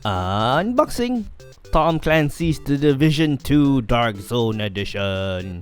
Unboxing Tom Clancy's The Division 2 Dark Zone Edition.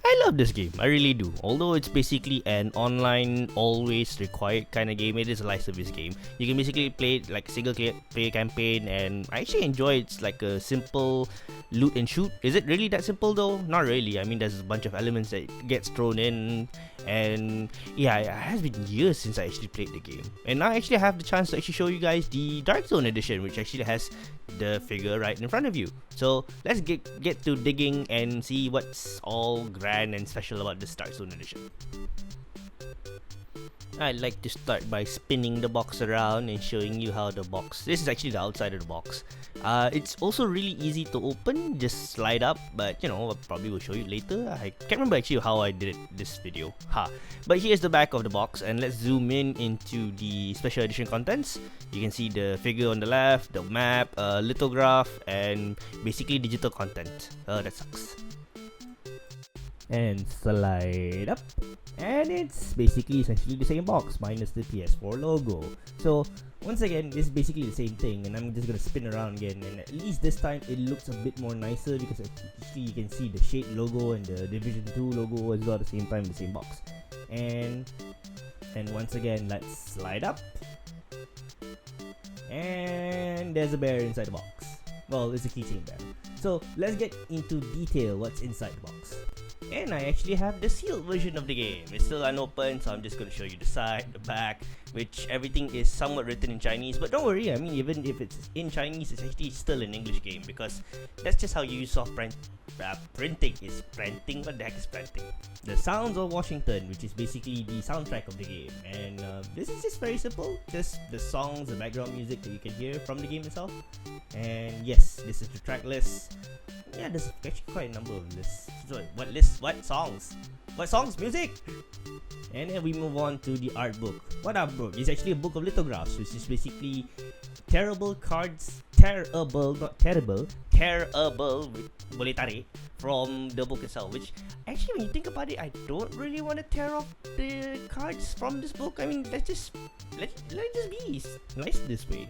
I love this game, I really do. Although it's basically an online, always required kind of game, it is a live service game. You can basically play it like single player campaign, and I actually enjoy it. It's like a simple loot and shoot. Is it really that simple though? Not really. I mean, there's a bunch of elements that gets thrown in, and yeah, it has been years since I actually played the game. And now I actually have the chance to actually show you guys the Dark Zone Edition, which actually has the figure right in front of you. So let's get to digging and see what's all grand and special about this Dark Zone Edition. I'd like to start by spinning the box around and showing you how the box. This is actually the outside of the box. It's also really easy to open, just slide up, but you know, I probably will show you later. I can't remember actually how I did it this video. But here's the back of the box, and let's zoom in into the special edition contents. You can see the figure on the left, the map, lithograph, and basically digital content. That sucks. And slide up, and it's basically essentially the same box minus the PS4 logo. So once again, this is basically the same thing, and I'm just gonna spin around again, and at least this time it looks a bit more nicer because actually you can see the Shade logo and the Division 2 logo as well at the same time in the same box. And once again, let's slide up, and there's a bear inside the box. Well, it's a keychain bear. So let's get into detail what's inside the box. And I actually have the sealed version of the game. It's still unopened, so I'm just going to show you the side, the back, which everything is somewhat written in Chinese. But don't worry, I mean, even if it's in Chinese, it's actually still an English game, because that's just how Ubisoft printing is printing. What the heck is printing? The Sounds of Washington, which is basically the soundtrack of the game. And this is just very simple, just the songs, the background music that you can hear from the game itself. And yes, this is the track list. Yeah, there's actually quite a number of lists. What lists? What songs? What songs? Music! And then we move on to the art book. What art book? It's actually a book of lithographs, which is basically terrible cards. Terrible, not terrible. Terrible, boleh tarik, from the book itself. Which, actually, when you think about it, I don't really want to tear off the cards from this book. I mean, let it just be nice this way.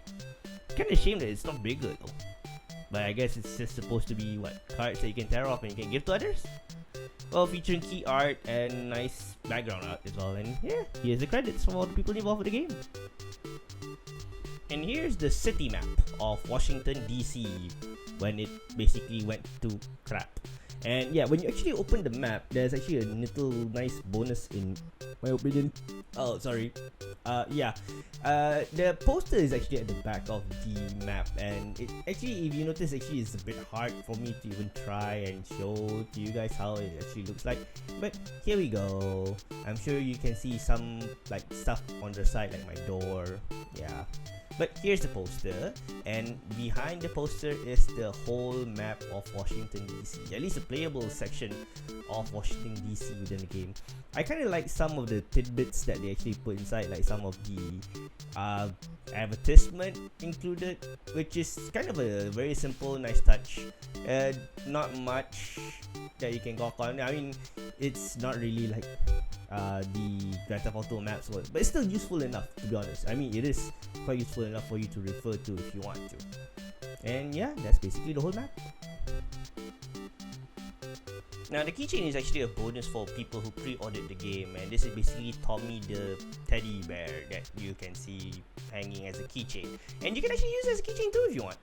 Kind of shame that it's not bigger though. But I guess it's just supposed to be cards that you can tear off and you can give to others. Well, featuring key art and nice background art as well. And yeah, here's the credits from all the people involved with the game. And here's the city map of Washington DC when it basically went to crap. And yeah, when you actually open the map, there's actually a little nice bonus in my opinion. Oh, sorry. The poster is actually at the back of the map, and it actually, if you notice, actually it's a bit hard for me to even try and show to you guys how it actually looks like. But here we go. I'm sure you can see some stuff on the side, like my door. Yeah. But here's the poster, and behind the poster is the whole map of Washington DC, at least a playable section of Washington DC within the game. I kind of like some of the tidbits that they actually put inside, like some of the advertisement included, which is kind of a very simple, nice touch. Not much that you can gawk on. I mean, it's not really like the Grand Theft Auto maps, but it's still useful enough, to be honest. I mean, it is quite useful enough for you to refer to if you want to. And yeah, that's basically the whole map. Now, the keychain is actually a bonus for people who pre-ordered the game, and this is basically Tommy the teddy bear that you can see hanging as a keychain. And you can actually use it as a keychain too if you want.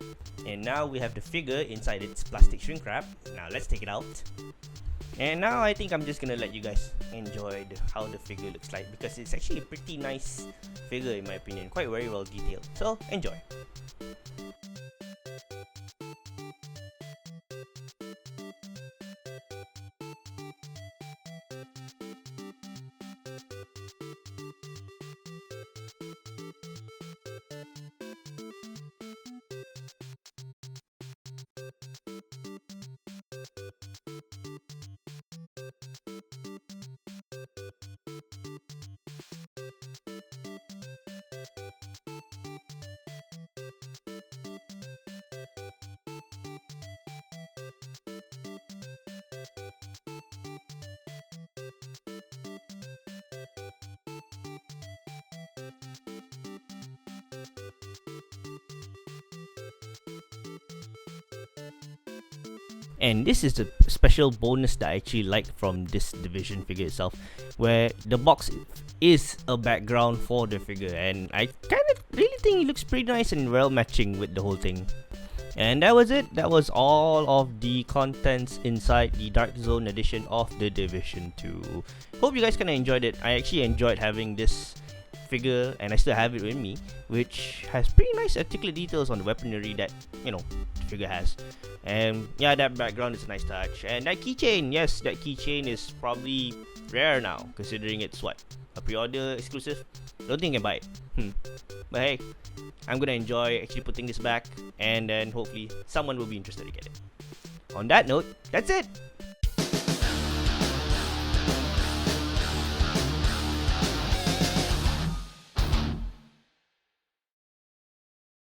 And now we have the figure inside its plastic shrink wrap. Now let's take it out. And now I think I'm just gonna let you guys enjoy how the figure looks like, because it's actually a pretty nice figure in my opinion, quite very well detailed. So enjoy. And this is a special bonus that I actually like from this Division figure itself, where the box is a background for the figure, and I kind of really think it looks pretty nice and well matching with the whole thing. And that was it. That was all of the contents inside the Dark Zone edition of the Division 2. Hope you guys kind of enjoyed it. I actually enjoyed having this figure, and I still have it with me, which has pretty nice articulate details on the weaponry that, you know, the figure has. And yeah, that background is a nice touch. And that keychain, yes, that keychain is probably rare now, considering it's what, a pre-order exclusive. Don't think I can buy it. But hey, I'm gonna enjoy actually putting this back, and then hopefully someone will be interested to get it. On that note, that's it.